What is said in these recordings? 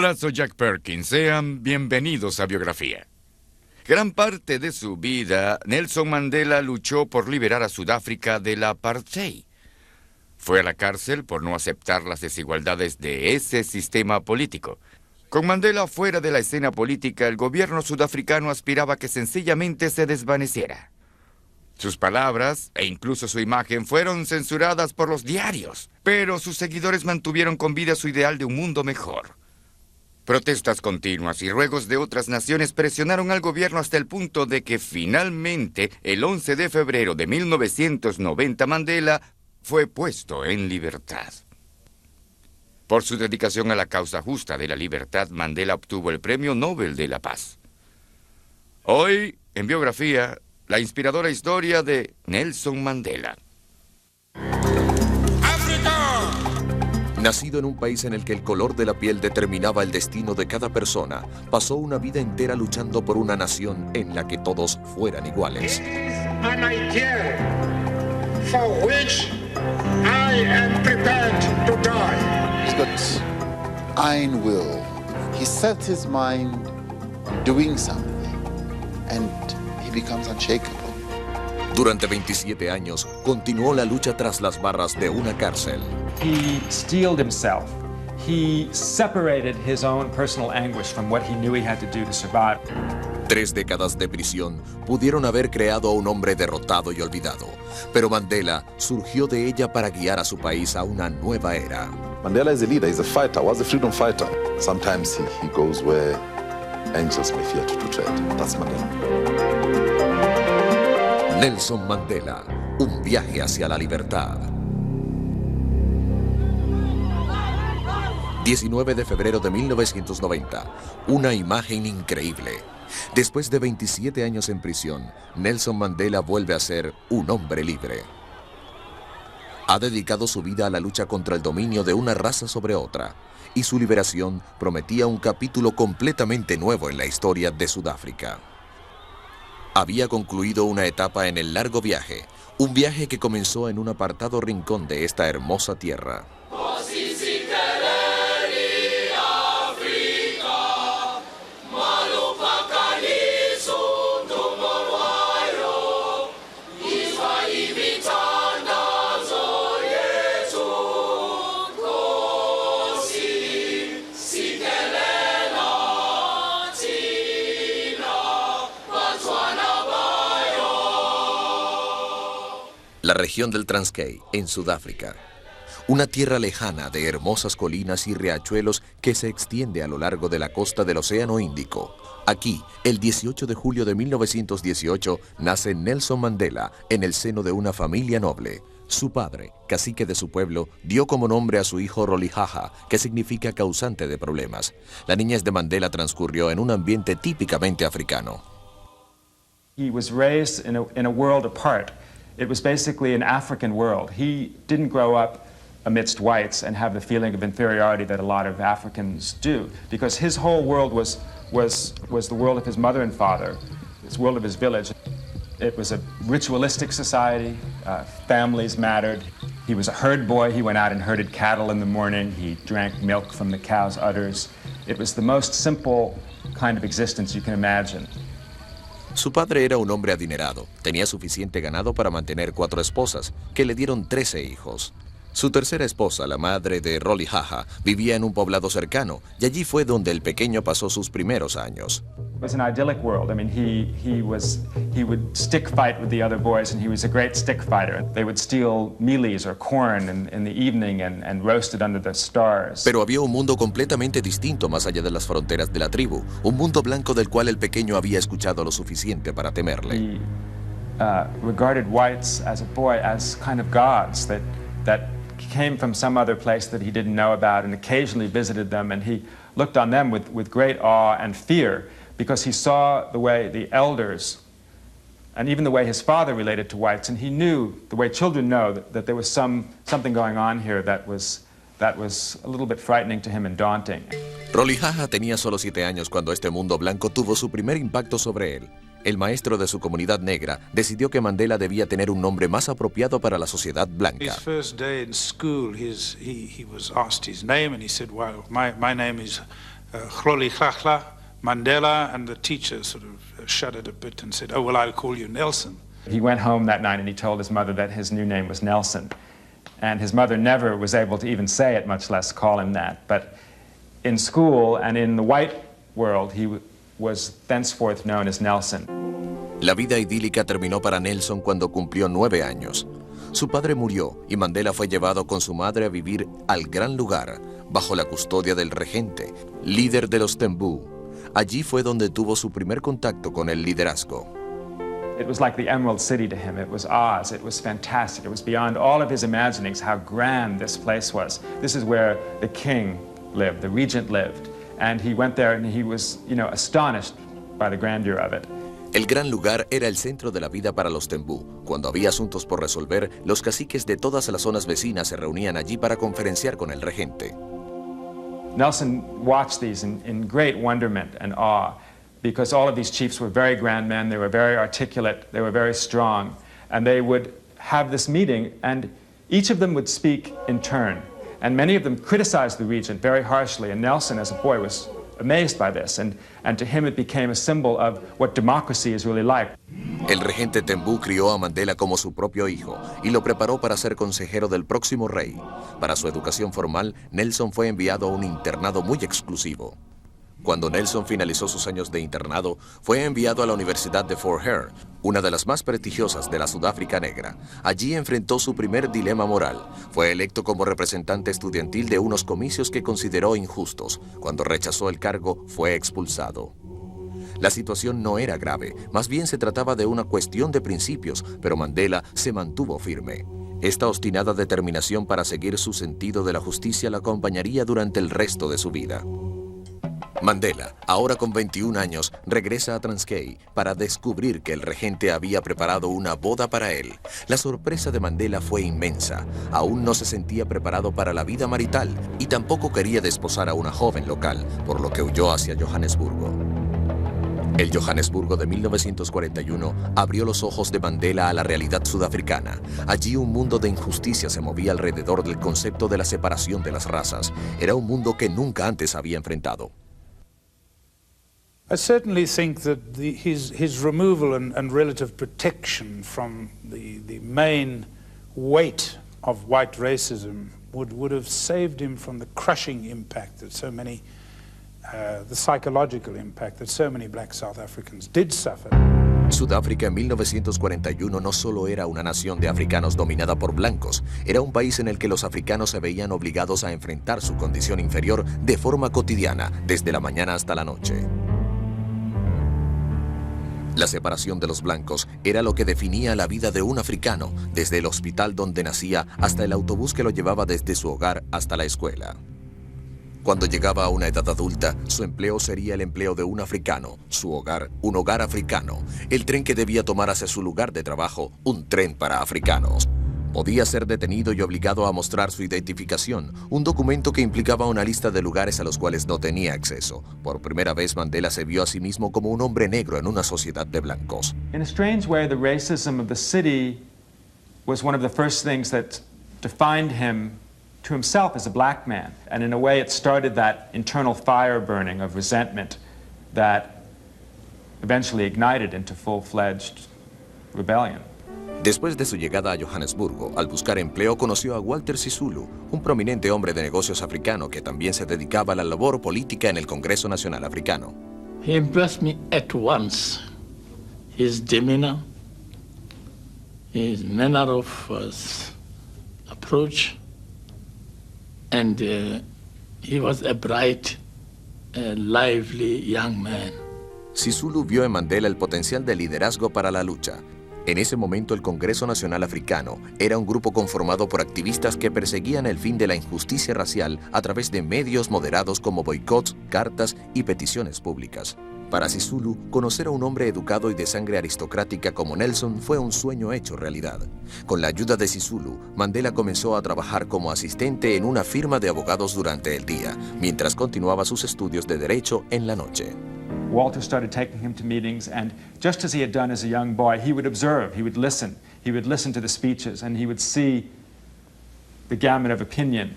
Hola, soy Jack Perkins. Sean bienvenidos a Biografía. Gran parte de su vida, Nelson Mandela luchó por liberar a Sudáfrica del apartheid. Fue a la cárcel por no aceptar las desigualdades de ese sistema político. Con Mandela fuera de la escena política, el gobierno sudafricano aspiraba a que sencillamente se desvaneciera. Sus palabras e incluso su imagen fueron censuradas por los diarios, pero sus seguidores mantuvieron con vida su ideal de un mundo mejor. Protestas continuas y ruegos de otras naciones presionaron al gobierno hasta el punto de que finalmente, el 11 de febrero de 1990, Mandela fue puesto en libertad. Por su dedicación a la causa justa de la libertad, Mandela obtuvo el Premio Nobel de la Paz. Hoy, en Biografía, la inspiradora historia de Nelson Mandela. Nacido en un país en el que el color de la piel determinaba el destino de cada persona, pasó una vida entera luchando por una nación en la que todos fueran iguales. An idea for which I am prepared to die. He's got iron will. He sets his mind on doing something and he becomes unshakable. Durante 27 años, continuó la lucha tras las barras de una cárcel. He steeled himself. He separated his own personal anguish from what he knew he had to do to survive. 3 décadas de prisión pudieron haber creado a un hombre derrotado y olvidado, pero Mandela surgió de ella para guiar a su país a una nueva era. Mandela is a leader, he's a fighter, was a freedom fighter. Sometimes he goes where angels may fear to tread. That's Mandela. Nelson Mandela, un viaje hacia la libertad. 19 de febrero de 1990, una imagen increíble. Después de 27 años en prisión, Nelson Mandela vuelve a ser un hombre libre. Ha dedicado su vida a la lucha contra el dominio de una raza sobre otra, y su liberación prometía un capítulo completamente nuevo en la historia de Sudáfrica. Había concluido una etapa en el largo viaje, un viaje que comenzó en un apartado rincón de esta hermosa tierra. La región del Transkei, en Sudáfrica. Una tierra lejana de hermosas colinas y riachuelos que se extiende a lo largo de la costa del Océano Índico. Aquí, el 18 de julio de 1918, nace Nelson Mandela en el seno de una familia noble. Su padre, cacique de su pueblo, dio como nombre a su hijo Rolihlahla, que significa causante de problemas. La niñez de Mandela transcurrió en un ambiente típicamente africano. He was raised in a world apart. It was basically an African world. He didn't grow up amidst whites and have the feeling of inferiority that a lot of Africans do, because his whole world was the world of his mother and father, this world of his village. It was a ritualistic society. Families mattered. He was a herd boy. He went out and herded cattle in the morning. He drank milk from the cow's udders. It was the most simple kind of existence you can imagine. Su padre era un hombre adinerado, tenía suficiente ganado para mantener 4 esposas, que le dieron 13 hijos. Su tercera esposa, la madre de Rolihlahla, vivía en un poblado cercano, y allí fue donde el pequeño pasó sus primeros años. It was an idyllic world. I mean, he would stick fight with the other boys, and he was a great stick fighter. They would steal mealies or corn in the evening and roast it under the stars. Pero había un mundo completamente distinto más allá de las fronteras de la tribu, un mundo blanco del cual el pequeño había escuchado lo suficiente para temerle. He regarded whites as a boy as kind of gods that came from some other place that he didn't know about, and occasionally visited them, and he looked on them with great awe and fear, because he saw the way the elders and even the way his father related to whites, and he knew, the way children know, that there was something going on here that was a little bit frightening to him and daunting. Rolihlahla tenía solo 7 años cuando este mundo blanco tuvo su primer impacto sobre él. El maestro de su comunidad negra decidió que Mandela debía tener un nombre más apropiado para la sociedad blanca. His first day in school, he was asked his name, and he said, "Well, my name is Rolihlahla, Mandela, and the teacher sort of shuddered a bit and said, "Oh, well, I'll call you Nelson." He went home that night and he told his mother that his new name was Nelson. And his mother never was able to even say it, much less call him that. But in school and in the white world, he was thenceforth known as Nelson. La vida idílica terminó para Nelson cuando cumplió 9 años. Su padre murió y Mandela fue llevado con su madre a vivir al Gran Lugar, bajo la custodia del regente, líder de los Tembú. Allí fue donde tuvo su primer contacto con el liderazgo. It was like the Emerald City to him. It was Oz. It was fantastic. It was beyond all of his imaginings how grand this place was. This is where the king lived, the regent lived. And he went there and he was, astonished by the grandeur of it. El Gran Lugar era el centro de la vida para los Tembú. Cuando había asuntos por resolver, los caciques de todas las zonas vecinas se reunían allí para conferenciar con el regente. Nelson watched these in great wonderment and awe, because all of these chiefs were very grand men, they were very articulate, they were very strong, and they would have this meeting, and each of them would speak in turn. And many of them criticized the regent very harshly, and Nelson, as a boy, was amazed by this, and to him it became a symbol of what democracy is really like. El regente Tembú crió a Mandela como su propio hijo y lo preparó para ser consejero del próximo rey. Para su educación formal, Nelson fue enviado a un internado muy exclusivo. Cuando Nelson finalizó sus años de internado, fue enviado a la Universidad de Fort Hare, una de las más prestigiosas de la Sudáfrica negra. Allí enfrentó su primer dilema moral. Fue electo como representante estudiantil de unos comicios que consideró injustos. Cuando rechazó el cargo, fue expulsado. La situación no era grave, más bien se trataba de una cuestión de principios, pero Mandela se mantuvo firme. Esta obstinada determinación para seguir su sentido de la justicia la acompañaría durante el resto de su vida. Mandela, ahora con 21 años, regresa a Transkei para descubrir que el regente había preparado una boda para él. La sorpresa de Mandela fue inmensa. Aún no se sentía preparado para la vida marital y tampoco quería desposar a una joven local, por lo que huyó hacia Johannesburgo. El Johannesburgo de 1941 abrió los ojos de Mandela a la realidad sudafricana. Allí un mundo de injusticia se movía alrededor del concepto de la separación de las razas. Era un mundo que nunca antes había enfrentado. I certainly think that his removal and relative protection from the main weight of white racism would have saved him from the crushing impact that so many, the psychological impact that so many black South Africans did suffer. Sudáfrica en 1941 no solo era una nación de africanos dominada por blancos, era un país en el que los africanos se veían obligados a enfrentar su condición inferior de forma cotidiana, desde la mañana hasta la noche. La separación de los blancos era lo que definía la vida de un africano, desde el hospital donde nacía hasta el autobús que lo llevaba desde su hogar hasta la escuela. Cuando llegaba a una edad adulta, su empleo sería el empleo de un africano, su hogar, un hogar africano, el tren que debía tomar hacia su lugar de trabajo, un tren para africanos. Podía ser detenido y obligado a mostrar su identificación, un documento que implicaba una lista de lugares a los cuales no tenía acceso. Por primera vez, Mandela se vio a sí mismo como un hombre negro en una sociedad de blancos. In a strange way, the racism of the city was one of the first things that defined him to himself as a black man. And in a way, it started that internal fire burning of resentment that eventually ignited into full-fledged rebellion. Después de su llegada a Johannesburgo, al buscar empleo, conoció a Walter Sisulu, un prominente hombre de negocios africano que también se dedicaba a la labor política en el Congreso Nacional Africano. He impressed me at once. His demeanor, his manner of approach, and he was a bright, lively young man. Sisulu vio en Mandela el potencial de liderazgo para la lucha. En ese momento, el Congreso Nacional Africano era un grupo conformado por activistas que perseguían el fin de la injusticia racial a través de medios moderados como boicots, cartas y peticiones públicas. Para Sisulu, conocer a un hombre educado y de sangre aristocrática como Nelson fue un sueño hecho realidad. Con la ayuda de Sisulu, Mandela comenzó a trabajar como asistente en una firma de abogados durante el día, mientras continuaba sus estudios de derecho en la noche. Walter started taking him to meetings, and just as he had done as a young boy, he would observe, he would listen to the speeches, and he would see the gamut of opinion,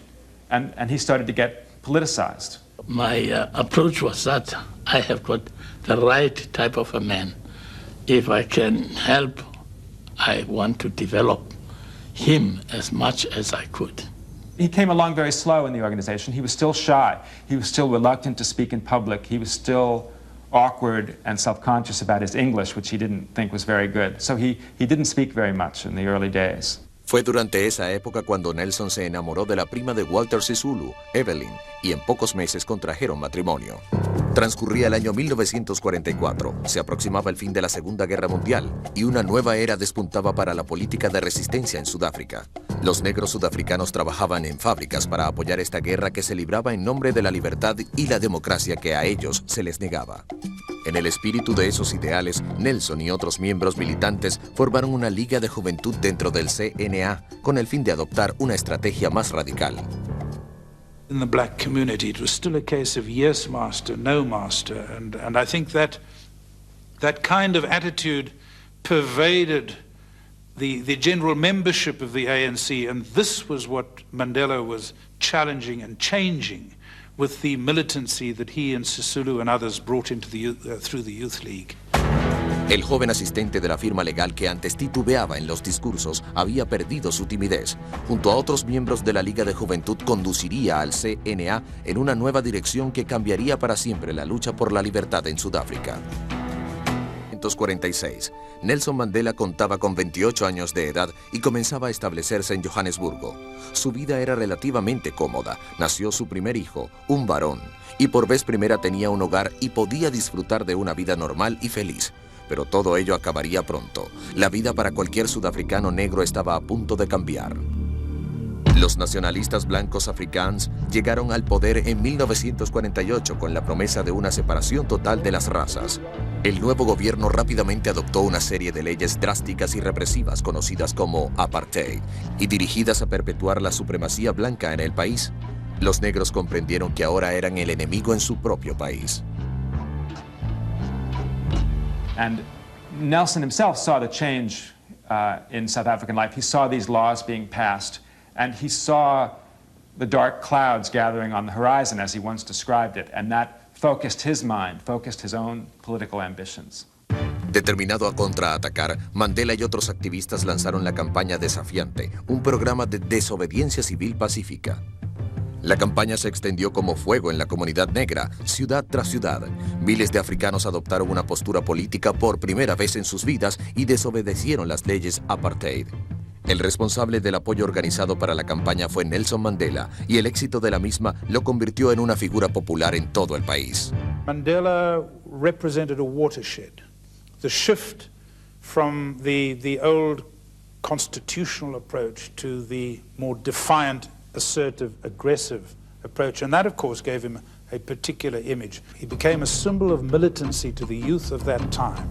and he started to get politicized. My approach was that I have got the right type of a man. If I can help, I want to develop him as much as I could. He came along very slow in the organization. He was still shy. He was still reluctant to speak in public. He was still awkward and self-conscious about his English, which he didn't think was very good. So he didn't speak very much in the early days. Fue durante esa época cuando Nelson se enamoró de la prima de Walter Sisulu, Evelyn, y en pocos meses contrajeron matrimonio. Transcurría el año 1944, se aproximaba el fin de la Segunda Guerra Mundial y una nueva era despuntaba para la política de resistencia en Sudáfrica. Los negros sudafricanos trabajaban en fábricas para apoyar esta guerra que se libraba en nombre de la libertad y la democracia que a ellos se les negaba. En el espíritu de esos ideales, Nelson y otros miembros militantes formaron una liga de juventud dentro del CNA con el fin de adoptar una estrategia más radical. In the black community, it was still a case of yes, master, no, master. And I think that kind of attitude pervaded the general membership of the ANC, and this was what Mandela was challenging and changing with the militancy that he and Sisulu and others brought into through the Youth League. El joven asistente de la firma legal que antes titubeaba en los discursos había perdido su timidez. Junto a otros miembros de la Liga de Juventud conduciría al CNA en una nueva dirección que cambiaría para siempre la lucha por la libertad en Sudáfrica. En 1946, Nelson Mandela contaba con 28 años de edad y comenzaba a establecerse en Johannesburgo. Su vida era relativamente cómoda. Nació su primer hijo, un varón, y por vez primera tenía un hogar y podía disfrutar de una vida normal y feliz. Pero todo ello acabaría pronto. La vida para cualquier sudafricano negro estaba a punto de cambiar. Los nacionalistas blancos africanos llegaron al poder en 1948 con la promesa de una separación total de las razas. El nuevo gobierno rápidamente adoptó una serie de leyes drásticas y represivas conocidas como apartheid y dirigidas a perpetuar la supremacía blanca en el país. Los negros comprendieron que ahora eran el enemigo en su propio país. And Nelson himself saw the change in South African life. He saw these laws being passed, and he saw the dark clouds gathering on the horizon, as he once described it, and that focused his mind, focused his own political ambitions. Determinado a contraatacar, Mandela y otros activistas lanzaron la campaña Desafiante, un programa de desobediencia civil pacífica. La campaña se extendió como fuego en la comunidad negra, ciudad tras ciudad. Miles de africanos adoptaron una postura política por primera vez en sus vidas y desobedecieron las leyes apartheid. El responsable del apoyo organizado para la campaña fue Nelson Mandela, y el éxito de la misma lo convirtió en una figura popular en todo el país. Mandela represented a watershed. The shift from the old constitutional approach to the more defiant, assertive, aggressive approach, and that of course gave him a particular image. He became a symbol of militancy to the youth of that time,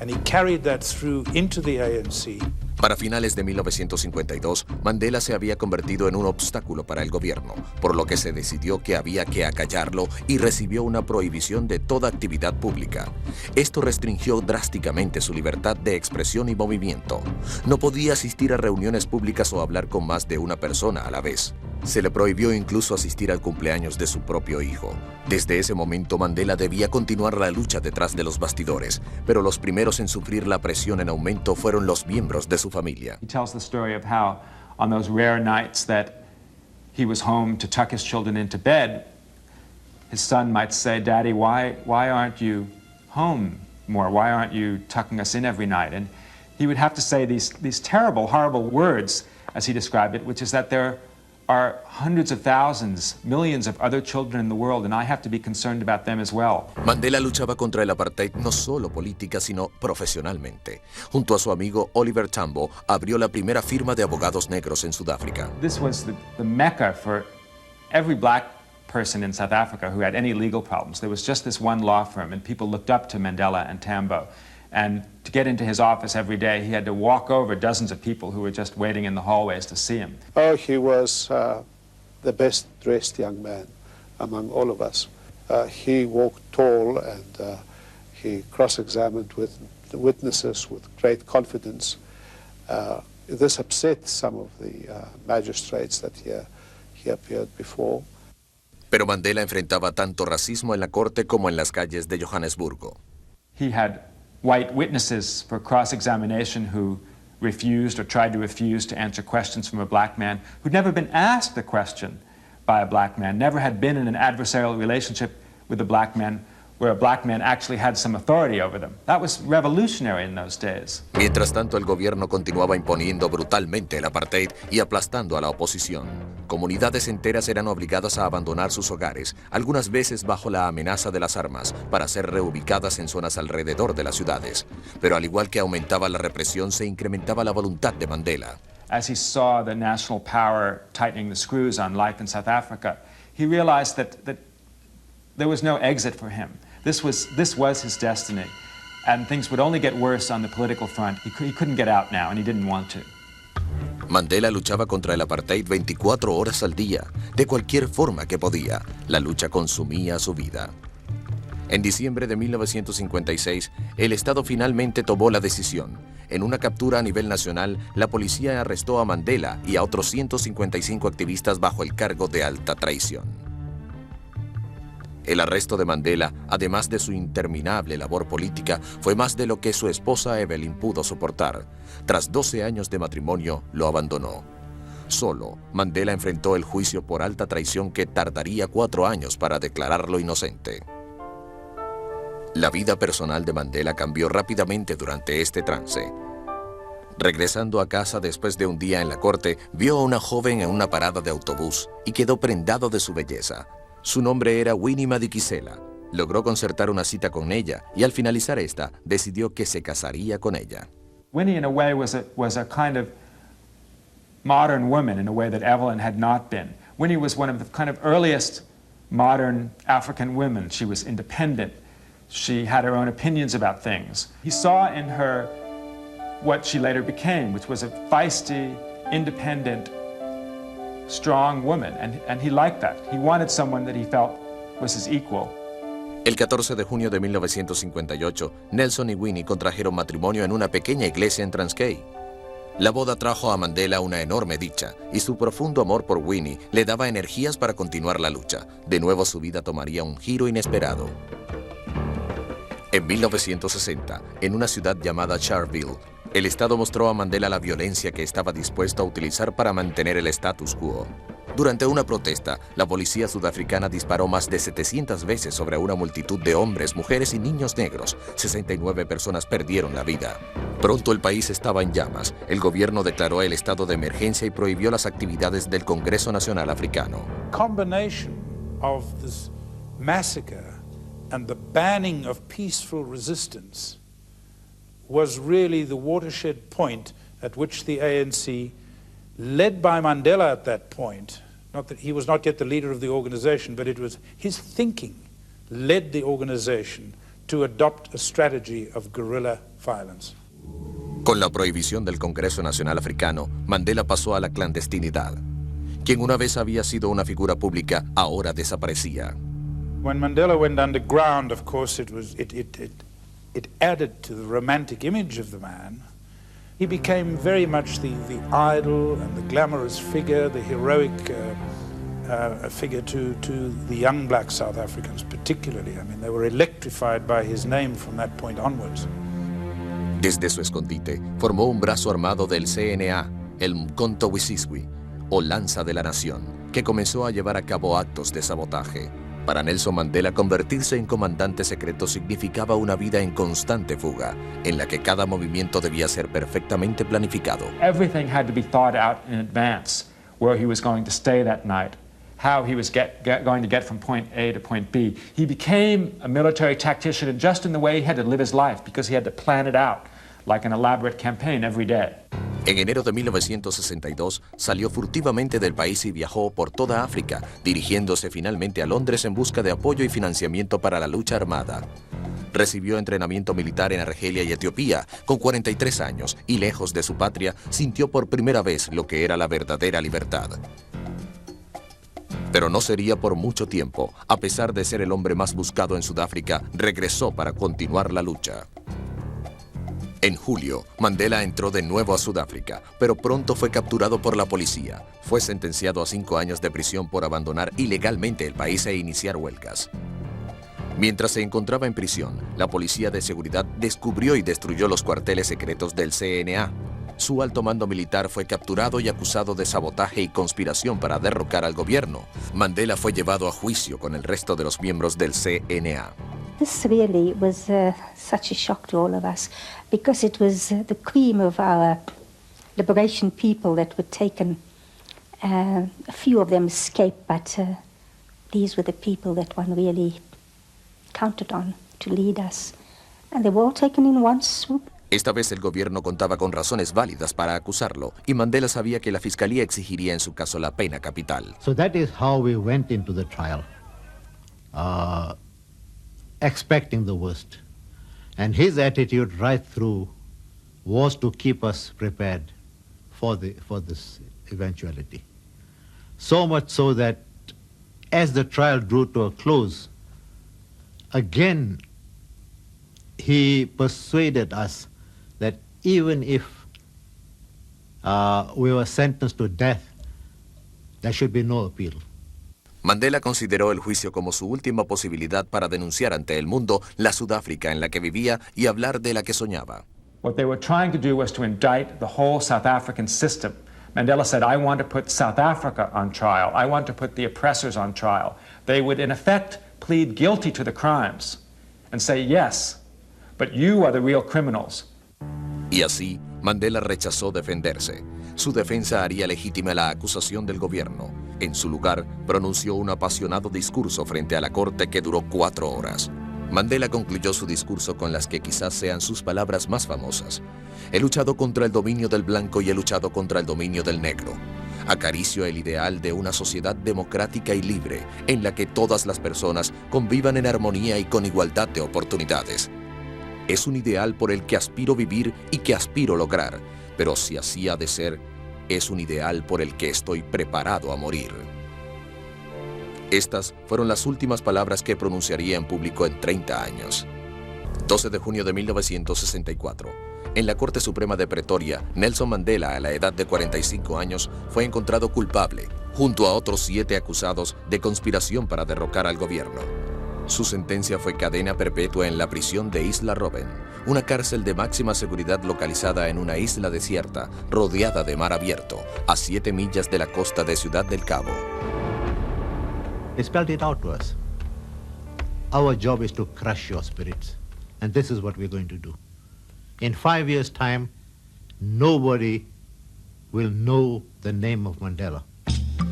and he carried that through into the ANC. Para finales de 1952, Mandela se había convertido en un obstáculo para el gobierno, por lo que se decidió que había que acallarlo y recibió una prohibición de toda actividad pública. Esto restringió drásticamente su libertad de expresión y movimiento. No podía asistir a reuniones públicas o hablar con más de una persona a la vez. Se le prohibió incluso asistir al cumpleaños de su propio hijo. Desde ese momento, Mandela debía continuar la lucha detrás de los bastidores, pero los primeros en sufrir la presión en aumento fueron los miembros de su familia. He tells the story of how on those rare nights that he was home to tuck his children into bed, his son might say, "Daddy, why aren't you home more? Why aren't you tucking us in every night?" And he would have to say these terrible, horrible words, as he described it, which is that there are hundreds of thousands, millions of other children in the world, and I have to be concerned about them as well. Mandela luchaba contra el apartheid no solo política, sino profesionalmente. Junto a su amigo Oliver Tambo, abrió la primera firma de abogados negros en Sudáfrica. This was the mecca for every black person in South Africa who had any legal problems. There was just this one law firm, and people looked up to Mandela and Tambo. And to get into his office every day, he had to walk over dozens of people who were just waiting in the hallways to see him. Oh, he was the best dressed young man among all of us. He walked tall, and he cross-examined with the witnesses with great confidence. This upset some of the magistrates that he appeared before. Pero Mandela enfrentaba tanto racismo en la corte como en las calles de Johannesburgo. He had white witnesses for cross-examination who refused or tried to refuse to answer questions from a black man who'd never been asked a question by a black man, never had been in an adversarial relationship with a black man where a black man actually had some authority over them. That was revolutionary in those days. Mientras tanto, el gobierno continuaba imponiendo brutalmente el apartheid y aplastando a la oposición. Comunidades enteras eran obligadas a abandonar sus hogares, algunas veces bajo la amenaza de las armas, para ser reubicadas en zonas alrededor de las ciudades. Pero al igual que aumentaba la represión, se incrementaba la voluntad de Mandela. As he saw the national power tightening the screws on life in South Africa, he realized that there was no exit for him. This was his destiny, and things would only get worse on the political front. He couldn't get out now, and he didn't want to. Mandela luchaba contra el apartheid 24 horas al día, de cualquier forma que podía. La lucha consumía su vida. En diciembre de 1956, el Estado finalmente tomó la decisión. En una captura a nivel nacional, la policía arrestó a Mandela y a otros 155 activistas bajo el cargo de alta traición. El arresto de Mandela, además de su interminable labor política, fue más de lo que su esposa Evelyn pudo soportar. Tras 12 años de matrimonio, lo abandonó. Solo, Mandela enfrentó el juicio por alta traición que tardaría 4 años para declararlo inocente. La vida personal de Mandela cambió rápidamente durante este trance. Regresando a casa después de un día en la corte, vio a una joven en una parada de autobús y quedó prendado de su belleza. Su nombre era Winnie Madikizela. Logró concertar una cita con ella y al finalizar esta, decidió que se casaría con ella. Winnie, in a way, was a kind of modern woman in a way that Evelyn had not been. Winnie was one of the kind of earliest modern African women. She was independent. She had her own opinions about things. He saw in her what she later became, which was a feisty, independent, strong woman, and he liked that. He wanted someone that he felt was his equal. El 14 de junio de 1958, Nelson y Winnie contrajeron matrimonio en una pequeña iglesia en Transkei. La boda trajo a Mandela una enorme dicha, y su profundo amor por Winnie le daba energías para continuar la lucha. De nuevo su vida tomaría un giro inesperado. En 1960, en una ciudad llamada Sharpeville, el Estado mostró a Mandela la violencia que estaba dispuesto a utilizar para mantener el status quo. Durante una protesta, la policía sudafricana disparó más de 700 veces sobre una multitud de hombres, mujeres y niños negros. 69 personas perdieron la vida. Pronto el país estaba en llamas. El gobierno declaró el estado de emergencia y prohibió las actividades del Congreso Nacional Africano. Combination of this massacre and the banning of peaceful resistance was really the watershed point at which the ANC, led by Mandela at that point, not that he was not yet the leader of the organization, but it was his thinking led the organization to adopt a strategy of guerrilla violence. Con la prohibición del Congreso Nacional Africano, Mandela pasó a la clandestinidad. Quien una vez había sido una figura pública, ahora desaparecía. When Mandela went underground, of course, it added to the romantic image of the man. He became very much the idol and the glamorous figure, the heroic figure to the young black South Africans particularly. I mean, they were electrified by his name from that point onwards. Desde su escondite, formó un brazo armado del CNA, el Mkhonto Wesizwe, o Lanza de la Nación, que comenzó a llevar a cabo actos de sabotaje. Para Nelson Mandela, convertirse en comandante secreto significaba una vida en constante fuga, en la que cada movimiento debía ser perfectamente planificado. Everything had to be thought out in advance, where he was going to stay that night, how he was going to get from point A to point B. He became a military tactician just in the way he had to live his life, because he had to plan it out, like an elaborate campaign every day. En enero de 1962, salió furtivamente del país y viajó por toda África, dirigiéndose finalmente a Londres en busca de apoyo y financiamiento para la lucha armada. Recibió entrenamiento militar en Argelia y Etiopía, con 43 años, y lejos de su patria, sintió por primera vez lo que era la verdadera libertad. Pero no sería por mucho tiempo. A pesar de ser el hombre más buscado en Sudáfrica, regresó para continuar la lucha. En julio, Mandela entró de nuevo a Sudáfrica, pero pronto fue capturado por la policía. Fue sentenciado a 5 años de prisión por abandonar ilegalmente el país e iniciar huelgas. Mientras se encontraba en prisión, la policía de seguridad descubrió y destruyó los cuarteles secretos del CNA. Su alto mando militar fue capturado y acusado de sabotaje y conspiración para derrocar al gobierno. Mandela fue llevado a juicio con el resto de los miembros del CNA. This really was such a shock to all of us, because it was the cream of our liberation people that were taken. A few of them escaped, but these were the people that one really counted on to lead us. And they were all taken in one swoop. Esta vez el gobierno contaba con razones válidas para acusarlo, y Mandela sabía que la fiscalía exigiría en su caso la pena capital. So that is how we went into the trial, expecting the worst. And his attitude right through was to keep us prepared for this eventuality. So much so that as the trial drew to a close, again, he persuaded us that even if we were sentenced to death, there should be no appeal. Mandela consideró el juicio como su última posibilidad para denunciar ante el mundo la Sudáfrica en la que vivía y hablar de la que soñaba. What they were trying to do was to indict the whole South African system. Mandela said, I want to put South Africa on trial. I want to put the oppressors on trial. They would, in effect, plead guilty to the crimes and say, yes, but you are the real criminals. Y así, Mandela rechazó defenderse. Su defensa haría legítima la acusación del gobierno. En su lugar, pronunció un apasionado discurso frente a la corte que duró 4 horas. Mandela concluyó su discurso con las que quizás sean sus palabras más famosas. He luchado contra el dominio del blanco y he luchado contra el dominio del negro. Acaricio el ideal de una sociedad democrática y libre, en la que todas las personas convivan en armonía y con igualdad de oportunidades. Es un ideal por el que aspiro vivir y que aspiro lograr, pero si así ha de ser, es un ideal por el que estoy preparado a morir. Estas fueron las últimas palabras que pronunciaría en público en 30 años. 12 de junio de 1964. En la Corte Suprema de Pretoria, Nelson Mandela, a la edad de 45 años, fue encontrado culpable, junto a otros 7 acusados de conspiración para derrocar al gobierno. Su sentencia fue cadena perpetua en la prisión de Isla Robben, una cárcel de máxima seguridad localizada en una isla desierta, rodeada de mar abierto, a 7 millas de la costa de Ciudad del Cabo. They spelled it out to us. Our job is to crush your spirits, and this is what we're going to do. In 5 years' time, nobody will know the name of Mandela.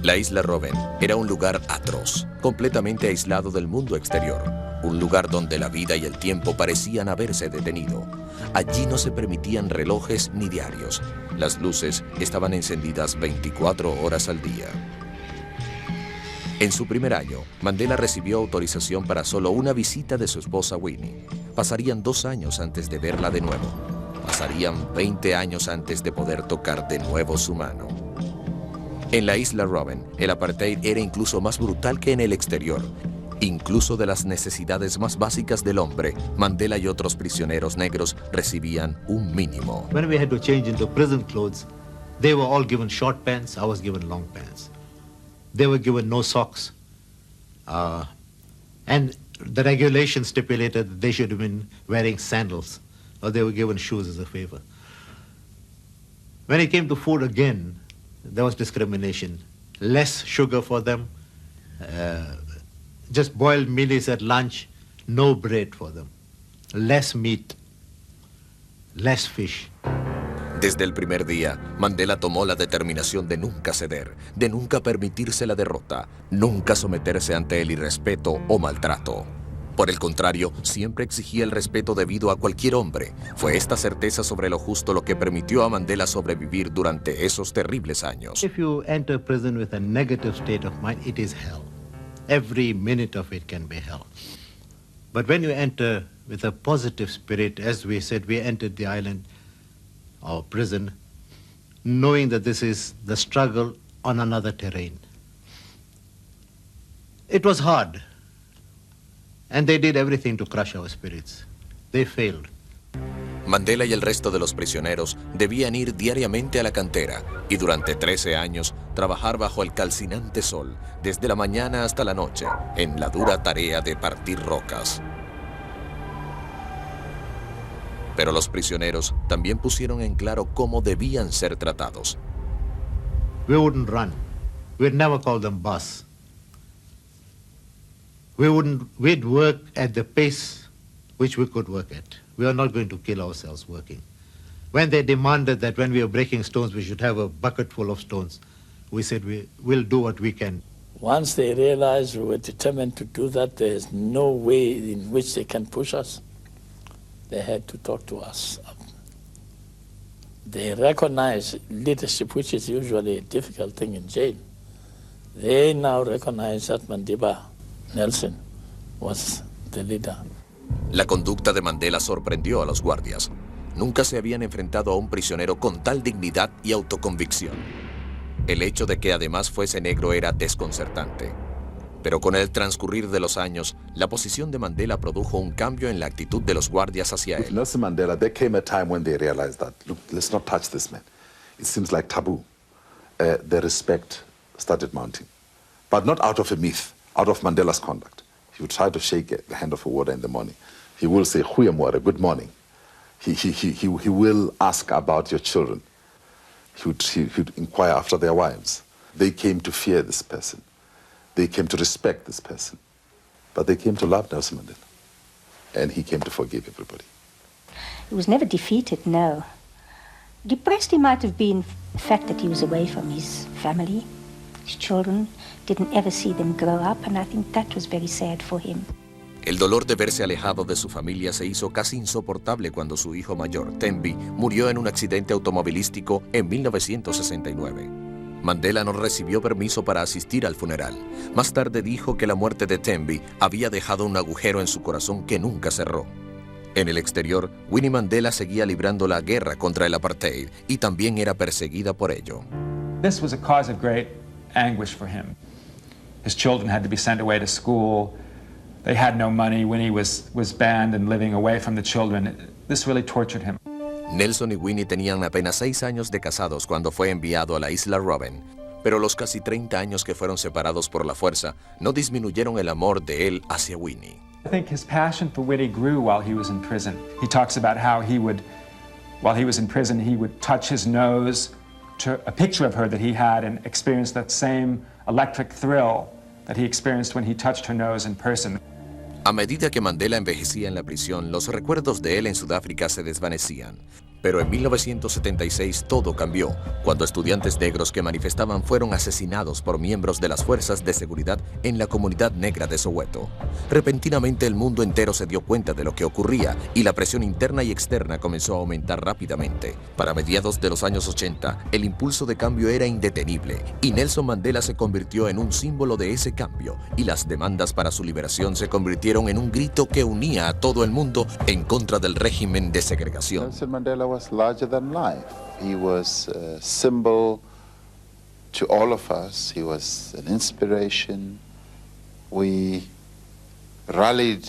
La Isla Robben era un lugar atroz, completamente aislado del mundo exterior. Un lugar donde la vida y el tiempo parecían haberse detenido. Allí no se permitían relojes ni diarios. Las luces estaban encendidas 24 horas al día. En su primer año, Mandela recibió autorización para solo una visita de su esposa Winnie. Pasarían 2 años antes de verla de nuevo. Pasarían 20 años antes de poder tocar de nuevo su mano. En la Isla Robben, el apartheid era incluso más brutal que en el exterior. Incluso de las necesidades más básicas del hombre, Mandela y otros prisioneros negros recibían un mínimo. When we had to change into prison clothes, they were all given short pants, I was given long pants. They were given no socks. And the regulations stipulated that they should have been wearing sandals, or they were given shoes as a favor. When it came to food again, there was discrimination. Less sugar for them, just boiled mealies at lunch, no bread for them. Less meat, less fish. Desde el primer día, Mandela tomó la determinación de nunca ceder, de nunca permitirse la derrota, nunca someterse ante el irrespeto o maltrato. Por el contrario, siempre exigía el respeto debido a cualquier hombre. Fue esta certeza sobre lo justo lo que permitió a Mandela sobrevivir durante esos terribles años. If you enter prison with a negative state of mind, it is hell. Every minute of it can be hell. But when you enter with a positive spirit, as we said, we entered the island or prison, knowing that this is the struggle on another terrain. It was hard. And they did everything to crush our spirits. They failed. Mandela y el resto de los prisioneros debían ir diariamente a la cantera y durante 13 años trabajar bajo el calcinante sol, desde la mañana hasta la noche, en la dura tarea de partir rocas. Pero los prisioneros también pusieron en claro cómo debían ser tratados. We wouldn't run. We'd never call them boss. We'd work at the pace which we could work at. We are not going to kill ourselves working. When they demanded that when we are breaking stones, we should have a bucket full of stones, we said we'll do what we can. Once they realized we were determined to do that, there's no way in which they can push us. They had to talk to us. They recognize leadership, which is usually a difficult thing in jail. They now recognize that Madiba Nelson was the leader. La conducta de Mandela sorprendió a los guardias. Nunca se habían enfrentado a un prisionero con tal dignidad y autoconvicción. El hecho de que además fuese negro era desconcertante. Pero con el transcurrir de los años, la posición de Mandela produjo un cambio en la actitud de los guardias hacia él. Nelson Mandela, there came a time when they realized that, look, let's not touch this man. It seems like taboo. The respect started mounting. But not out of a myth, out of Mandela's conduct. He would try to shake the hand of a warder in the morning. He will say, "Goeiemorgen, good morning." He will ask about your children. He would inquire after their wives. They came to fear this person. They came to respect this person. But they came to love Nelson Mandela. And he came to forgive everybody. He was never defeated, no. Depressed he might have been the fact that he was away from his family, his children, didn't ever see them grow up, and I think that was very sad for him. El dolor de verse alejado de su familia se hizo casi insoportable cuando su hijo mayor, Thembi, murió en un accidente automovilístico en 1969. Mandela no recibió permiso para asistir al funeral. Más tarde dijo que la muerte de Thembi había dejado un agujero en su corazón que nunca cerró. En el exterior, Winnie Mandela seguía librando la guerra contra el apartheid y también era perseguida por ello. This was a cause of great anguish for him. His children had to be sent away to school. They had no money. Winnie was banned and living away from the children. This really tortured him. Nelson y Winnie tenían apenas 6 años de casados cuando fue enviado a la isla Robben, pero los casi 30 años que fueron separados por la fuerza no disminuyeron el amor de él hacia Winnie. I think his passion for Winnie grew while he was in prison. He talks about how while he was in prison, he would touch his nose to a picture of her that he had and experience that same electric thrill that he experienced when he touched her nose in person. A medida que Mandela envejecía en la prisión, los recuerdos de él en Sudáfrica se desvanecían. Pero en 1976 todo cambió, cuando estudiantes negros que manifestaban fueron asesinados por miembros de las fuerzas de seguridad en la comunidad negra de Soweto. Repentinamente el mundo entero se dio cuenta de lo que ocurría y la presión interna y externa comenzó a aumentar rápidamente. Para mediados de los años 80, el impulso de cambio era indetenible y Nelson Mandela se convirtió en un símbolo de ese cambio y las demandas para su liberación se convirtieron en un grito que unía a todo el mundo en contra del régimen de segregación. Nelson Mandela was larger than life. He was a symbol to all of us. He was an inspiration. We rallied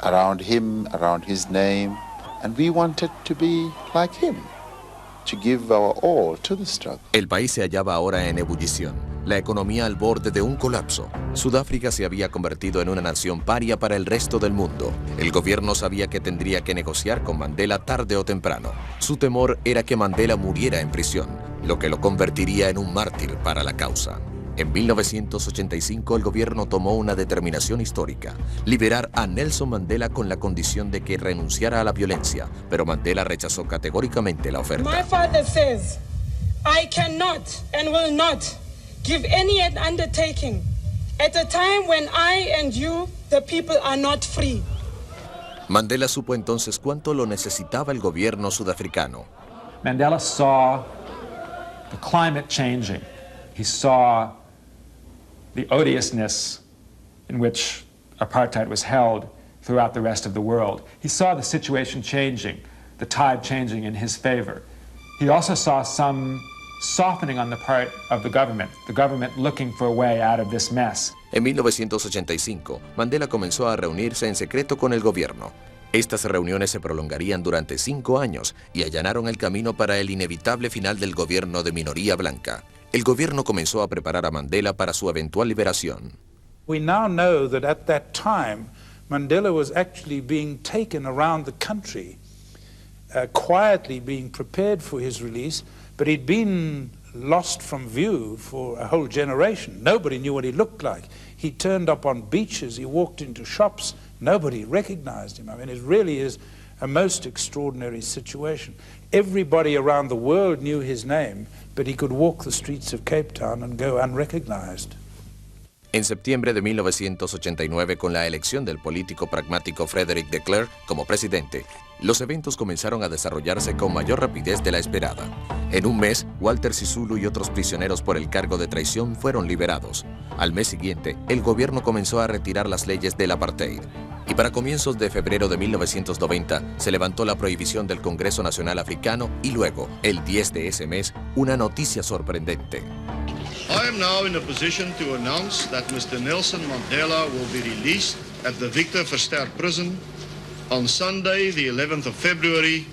around him, around his name, and we wanted to be like him, to give our all to the struggle. El país se hallaba ahora en ebullición, la economía al borde de un colapso. Sudáfrica se había convertido en una nación paria para el resto del mundo. El gobierno sabía que tendría que negociar con Mandela tarde o temprano. Su temor era que Mandela muriera en prisión, lo que lo convertiría en un mártir para la causa. En 1985 el gobierno tomó una determinación histórica, liberar a Nelson Mandela con la condición de que renunciara a la violencia, pero Mandela rechazó categóricamente la oferta. My father says, I cannot and will not give any undertaking at a time when I and you, the people, are not free. Mandela supo entonces cuánto lo necesitaba el gobierno sudafricano. Mandela saw the climate changing. He saw the odiousness in which apartheid was held throughout the rest of the world. He saw the situation changing, the tide changing in his favor. He also saw some softening on the part of the government looking for a way out of this mess. En 1985, Mandela comenzó a reunirse en secreto con el gobierno. Estas reuniones se prolongarían durante 5 años y allanaron el camino para el inevitable final del gobierno de minoría blanca. El gobierno comenzó a preparar a Mandela para su eventual liberación. We now know that at that time, Mandela was actually being taken around the country, quietly being prepared for his release, but he'd been lost from view for a whole generation. Nobody knew what he looked like. He turned up on beaches, he walked into shops, nobody recognized him. I mean, it really is a most extraordinary situation. Everybody around the world knew his name, but he could walk the streets of Cape Town and go unrecognized. En septiembre de 1989, con la elección del político pragmático Frederick de Klerk como presidente, los eventos comenzaron a desarrollarse con mayor rapidez de la esperada. En un mes, Walter Sisulu y otros prisioneros por el cargo de traición fueron liberados. Al mes siguiente, el gobierno comenzó a retirar las leyes del apartheid. Y para comienzos de febrero de 1990, se levantó la prohibición del Congreso Nacional Africano y luego, el 10 de ese mes, una noticia sorprendente. I am now in a position to announce that Mr. Nelson Mandela will be released at the Victor Verster prison on Sunday, the 11th of February,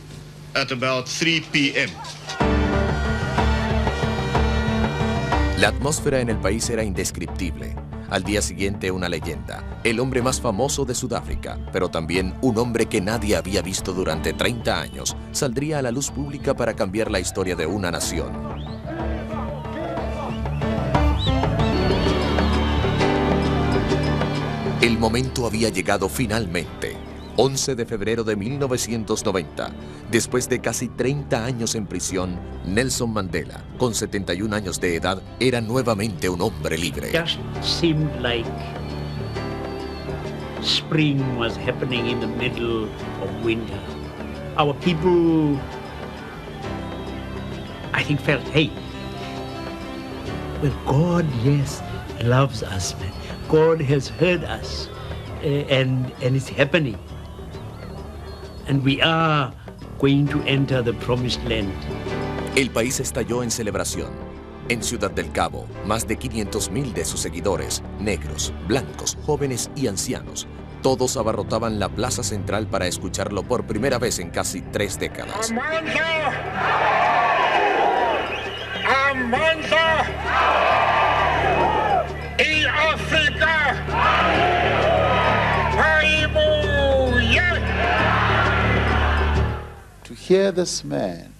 at about 3 p.m. La atmósfera en el país era indescriptible. Al día siguiente, una leyenda, el hombre más famoso de Sudáfrica, pero también un hombre que nadie había visto durante 30 años, saldría a la luz pública para cambiar la historia de una nación. El momento había llegado finalmente. 11 de febrero de 1990, después de casi 30 años en prisión, Nelson Mandela, con 71 años de edad, era nuevamente un hombre libre. Just seemed like spring was happening in the middle of winter. Our people, I think, felt, hey, well, God, yes, loves us, man. God has heard us, and it's happening. And we are going to enter the promised land. El país estalló en celebración. En Ciudad del Cabo, más de 500,000 de sus seguidores, negros, blancos, jóvenes y ancianos, todos abarrotaban la plaza central para escucharlo por primera vez en casi 3 décadas. Amandla! Amandla! In Africa! Hallelujah! To hear this man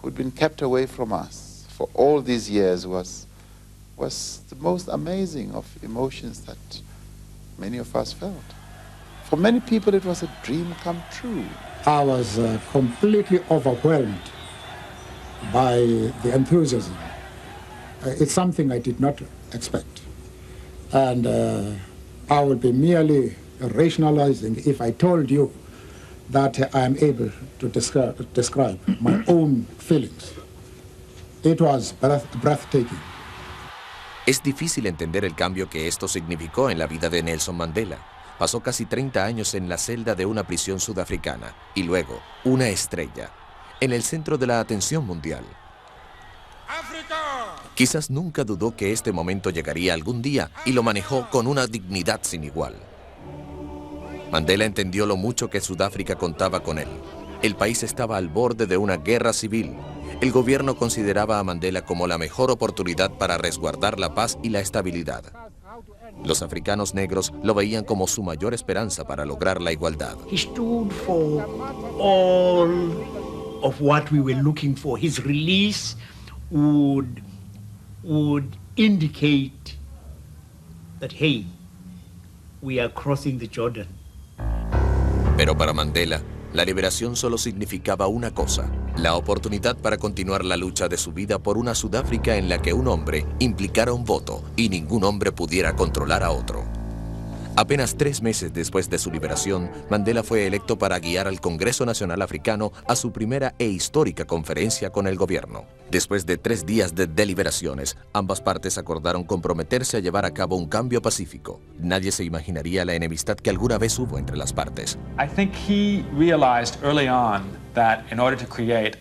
who'd been kept away from us for all these years was the most amazing of emotions that many of us felt. For many people, it was a dream come true. I was completely overwhelmed by the enthusiasm. It's something I did not expect. And I would be merely rationalizing if I told you that I am able to describe my own feelings. It was breathtaking. Es difícil entender el cambio que esto significó en la vida de Nelson Mandela. Pasó casi 30 años en la celda de una prisión sudafricana y luego una estrella, en el centro de la atención mundial. Quizás nunca dudó que este momento llegaría algún día y lo manejó con una dignidad sin igual. Mandela entendió lo mucho que Sudáfrica contaba con él. El país estaba al borde de una guerra civil. El gobierno consideraba a Mandela como la mejor oportunidad para resguardar la paz y la estabilidad. Los africanos negros lo veían como su mayor esperanza para lograr la igualdad. He stood for all of what we were looking for. His release would indicate that, hey, we are crossing the Jordan. Pero para Mandela, la liberación solo significaba una cosa: la oportunidad para continuar la lucha de su vida por una Sudáfrica en la que un hombre implicara un voto y ningún hombre pudiera controlar a otro. Apenas 3 meses después de su liberación, Mandela fue electo para guiar al Congreso Nacional Africano a su primera e histórica conferencia con el gobierno. Después de 3 días de deliberaciones, ambas partes acordaron comprometerse a llevar a cabo un cambio pacífico. Nadie se imaginaría la enemistad que alguna vez hubo entre las partes. I think he realized early on that in order to create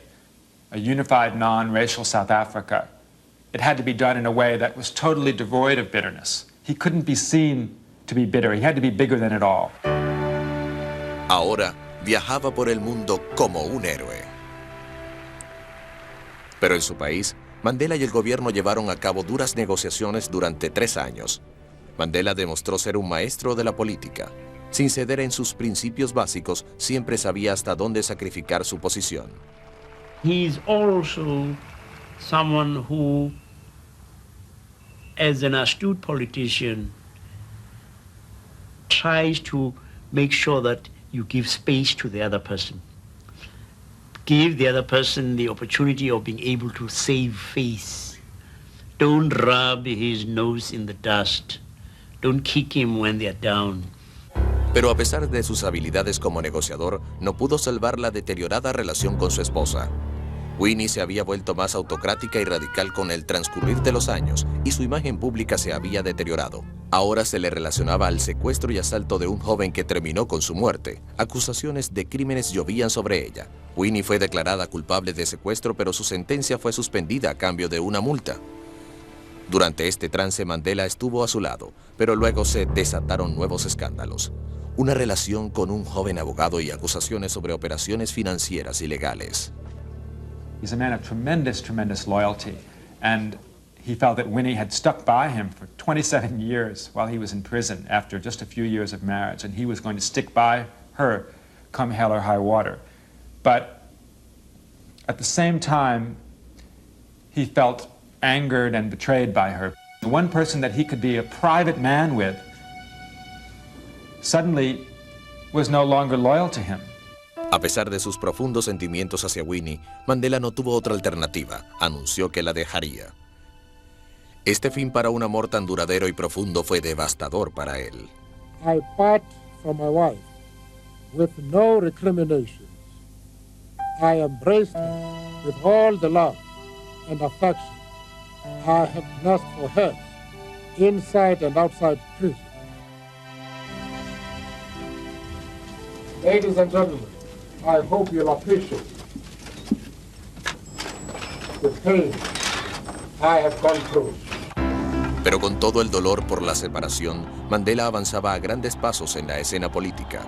a unified, non-racial South Africa, it had to be done in a way that was totally devoid of bitterness. He couldn't be seen to be bitter. He had to be bigger than it all. Ahora, viajaba por el mundo como un héroe. Pero en su país, Mandela y el gobierno llevaron a cabo duras negociaciones durante 3 años. Mandela demostró ser un maestro de la política. Sin ceder en sus principios básicos, siempre sabía hasta dónde sacrificar su posición. He is also someone who, as an astute politician, tries to make sure that you give space to the other person. Give the other person the opportunity of being able to save face. Don't rub his nose in the dust. Don't kick him when they're down. Pero a pesar de sus habilidades como negociador, no pudo salvar la deteriorada relación con su esposa. Winnie se había vuelto más autocrática y radical con el transcurrir de los años y su imagen pública se había deteriorado. Ahora se le relacionaba al secuestro y asalto de un joven que terminó con su muerte. Acusaciones de crímenes llovían sobre ella. Winnie fue declarada culpable de secuestro, pero su sentencia fue suspendida a cambio de una multa. Durante este trance, Mandela estuvo a su lado, pero luego se desataron nuevos escándalos. Una relación con un joven abogado y acusaciones sobre operaciones financieras ilegales. He's a man of tremendous loyalty, and he felt that Winnie had stuck by him for 27 years while he was in prison after just a few years of marriage, and he was going to stick by her come hell or high water. But at the same time, he felt angered and betrayed by her. The one person that he could be a private man with suddenly was no longer loyal to him. A pesar de sus profundos sentimientos hacia Winnie, Mandela no tuvo otra alternativa. Anunció que la dejaría. Este fin para un amor tan duradero y profundo fue devastador para él. I part from my wife with no recriminations. I embraced her with all the love and affection I have nursed for her inside and outside prison. Ladies and gentlemen, I hope you'll appreciate the pain I have gone through. Pero con todo el dolor por la separación, Mandela avanzaba a grandes pasos en la escena política.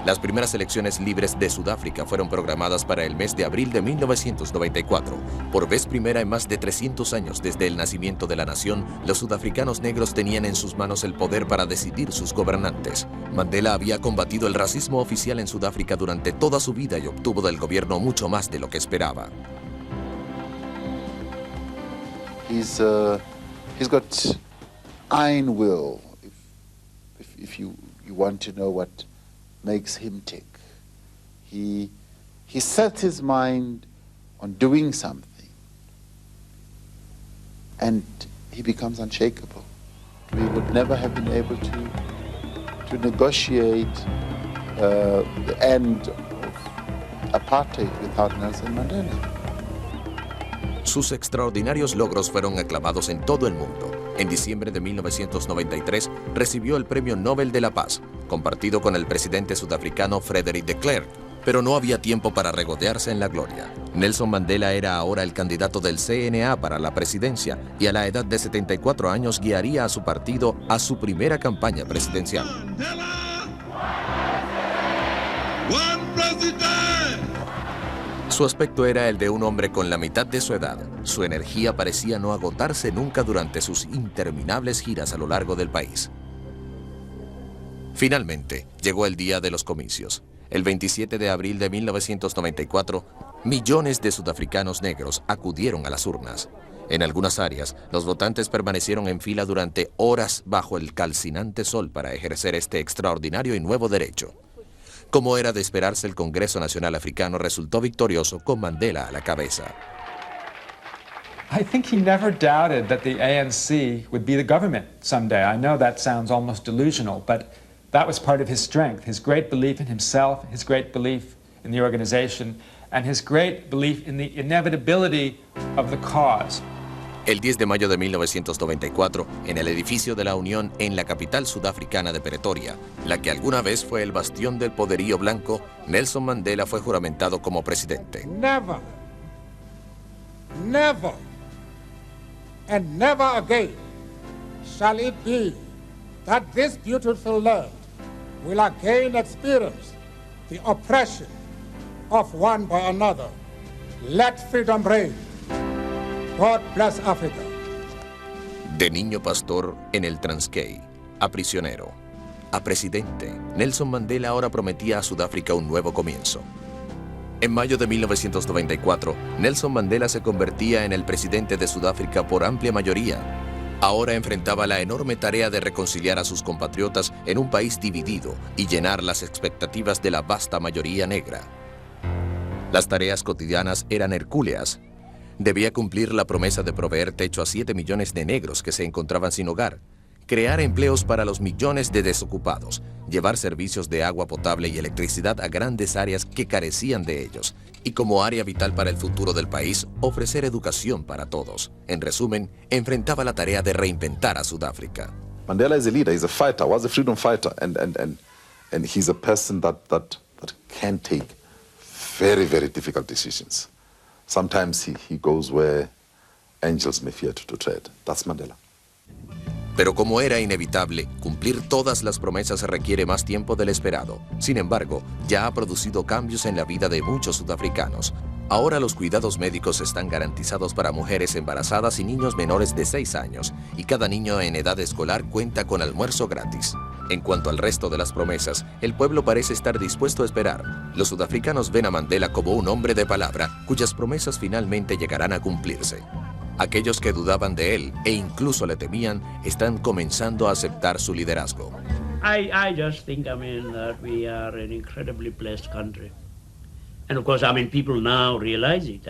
Las primeras elecciones libres de Sudáfrica fueron programadas para el mes de abril de 1994. Por vez primera en más de 300 años desde el nacimiento de la nación, los sudafricanos negros tenían en sus manos el poder para decidir sus gobernantes. Mandela había combatido el racismo oficial en Sudáfrica durante toda su vida y obtuvo del gobierno mucho más de lo que esperaba. He's got iron will. If you want to know what makes him tick, he sets his mind on doing something, and he becomes unshakable. We would never have been able to negotiate the end of apartheid without Nelson Mandela. Sus extraordinarios logros fueron aclamados en todo el mundo. En diciembre de 1993 recibió el Premio Nobel de la Paz, compartido con el presidente sudafricano Frederick de Klerk, pero no había tiempo para regodearse en la gloria. Nelson Mandela era ahora el candidato del CNA para la presidencia y a la edad de 74 años guiaría a su partido a su primera campaña presidencial. Su aspecto era el de un hombre con la mitad de su edad. Su energía parecía no agotarse nunca durante sus interminables giras a lo largo del país. Finalmente, llegó el día de los comicios. El 27 de abril de 1994, millones de sudafricanos negros acudieron a las urnas. En algunas áreas, los votantes permanecieron en fila durante horas bajo el calcinante sol para ejercer este extraordinario y nuevo derecho. Como era de esperarse, el Congreso Nacional Africano resultó victorioso con Mandela a la cabeza. I think he never doubted that the ANC would be the government someday. I know that sounds almost delusional, but that was part of his strength, his great belief in himself, his great belief in the organization, and his great belief in the inevitability of the cause. El 10 de mayo de 1994, en el edificio de la Unión en la capital sudafricana de Pretoria, la que alguna vez fue el bastión del poderío blanco, Nelson Mandela fue juramentado como presidente. Never, never, and never again shall it be that this beautiful land will again experience the oppression of one by another. Let freedom reign. God bless Africa. De niño pastor en el Transkei, a prisionero, a presidente, Nelson Mandela ahora prometía a Sudáfrica un nuevo comienzo. En mayo de 1994, Nelson Mandela se convertía en el presidente de Sudáfrica por amplia mayoría. Ahora enfrentaba la enorme tarea de reconciliar a sus compatriotas en un país dividido y llenar las expectativas de la vasta mayoría negra. Las tareas cotidianas eran hercúleas. Debía cumplir la promesa de proveer techo a 7 millones de negros que se encontraban sin hogar, crear empleos para los millones de desocupados, llevar servicios de agua potable y electricidad a grandes áreas que carecían de ellos, y como área vital para el futuro del país, ofrecer educación para todos. En resumen, enfrentaba la tarea de reinventar a Sudáfrica. Mandela is a leader, he's a fighter, was a freedom fighter, and he's a person that can take very, very difficult decisions. Sometimes he goes where angels may fear to tread. That's Mandela. Pero como era inevitable, cumplir todas las promesas requiere más tiempo del esperado. Sin embargo, ya ha producido cambios en la vida de muchos sudafricanos. Ahora los cuidados médicos están garantizados para mujeres embarazadas y niños menores de 6 años, y cada niño en edad escolar cuenta con almuerzo gratis. En cuanto al resto de las promesas, el pueblo parece estar dispuesto a esperar. Los sudafricanos ven a Mandela como un hombre de palabra, cuyas promesas finalmente llegarán a cumplirse. Aquellos que dudaban de él e incluso le temían, están comenzando a aceptar su liderazgo. I just think, that we are an incredibly blessed country. And of course, people now realize it.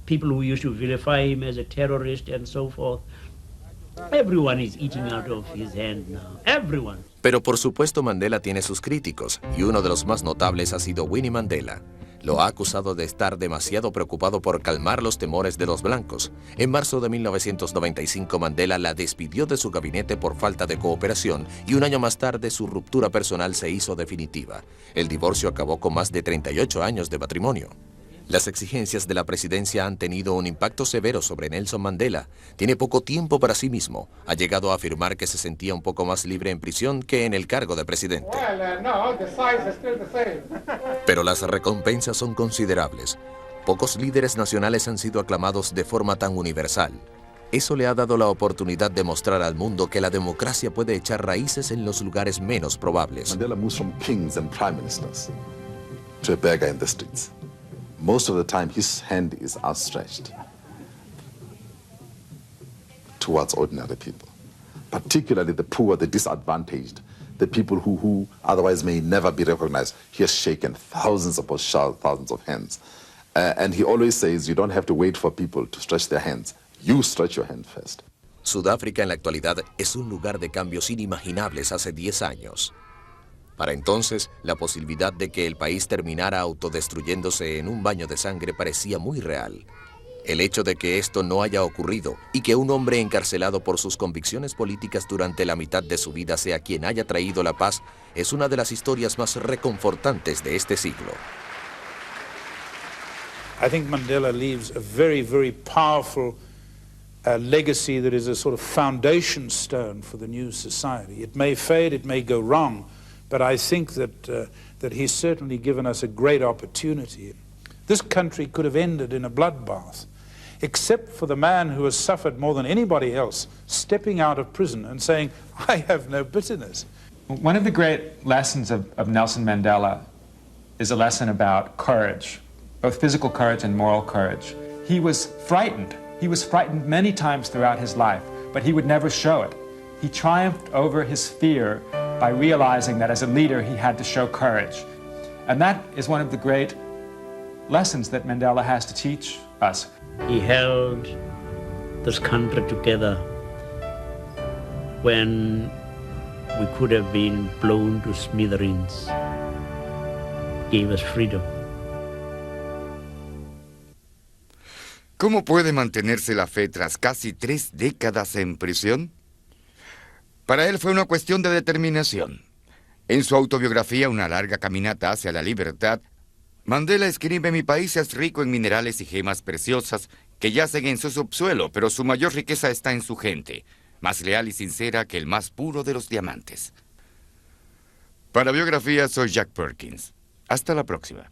People who used to vilify him as a terrorist and so forth, everyone is eating out of his hand now. Everyone. Pero por supuesto Mandela tiene sus críticos, y uno de los más notables ha sido Winnie Mandela. Lo ha acusado de estar demasiado preocupado por calmar los temores de los blancos. En marzo de 1995, Mandela la despidió de su gabinete por falta de cooperación y un año más tarde su ruptura personal se hizo definitiva. El divorcio acabó con más de 38 años de matrimonio. Las exigencias de la presidencia han tenido un impacto severo sobre Nelson Mandela. Tiene poco tiempo para sí mismo. Ha llegado a afirmar que se sentía un poco más libre en prisión que en el cargo de presidente. Pero las recompensas son considerables. Pocos líderes nacionales han sido aclamados de forma tan universal. Eso le ha dado la oportunidad de mostrar al mundo que la democracia puede echar raíces en los lugares menos probables. Mandela moves from kings and prime ministers to a beggar in the streets. Most of the time, his hand is outstretched towards ordinary people, particularly the poor, the disadvantaged, the people who otherwise may never be recognized. He has shaken thousands of hands. And he always says, you don't have to wait for people to stretch their hands. You stretch your hand first. Sudáfrica en la actualidad es un lugar de cambios inimaginables hace 10 años. Para entonces, la posibilidad de que el país terminara autodestruyéndose en un baño de sangre parecía muy real. El hecho de que esto no haya ocurrido y que un hombre encarcelado por sus convicciones políticas durante la mitad de su vida sea quien haya traído la paz es una de las historias más reconfortantes de este siglo. I think Mandela leaves a very, very powerful legacy that is a sort of foundation stone for the new society. It may fade, it may go wrong, but I think that he's certainly given us a great opportunity. This country could have ended in a bloodbath, except for the man who has suffered more than anybody else, stepping out of prison and saying, I have no bitterness. One of the great lessons of Nelson Mandela is a lesson about courage, both physical courage and moral courage. He was frightened. He was frightened many times throughout his life, but he would never show it. He triumphed over his fear by realizing that as a leader he had to show courage. And that is one of the great lessons that Mandela has to teach us. He held this country together when we could have been blown to smithereens. Gave us freedom. ¿Cómo puede mantenerse la fe tras casi 3 décadas en prisión? Para él fue una cuestión de determinación. En su autobiografía, Una larga caminata hacia la libertad, Mandela escribe: mi país es rico en minerales y gemas preciosas que yacen en su subsuelo, pero su mayor riqueza está en su gente, más leal y sincera que el más puro de los diamantes. Para Biografía, soy Jack Perkins. Hasta la próxima.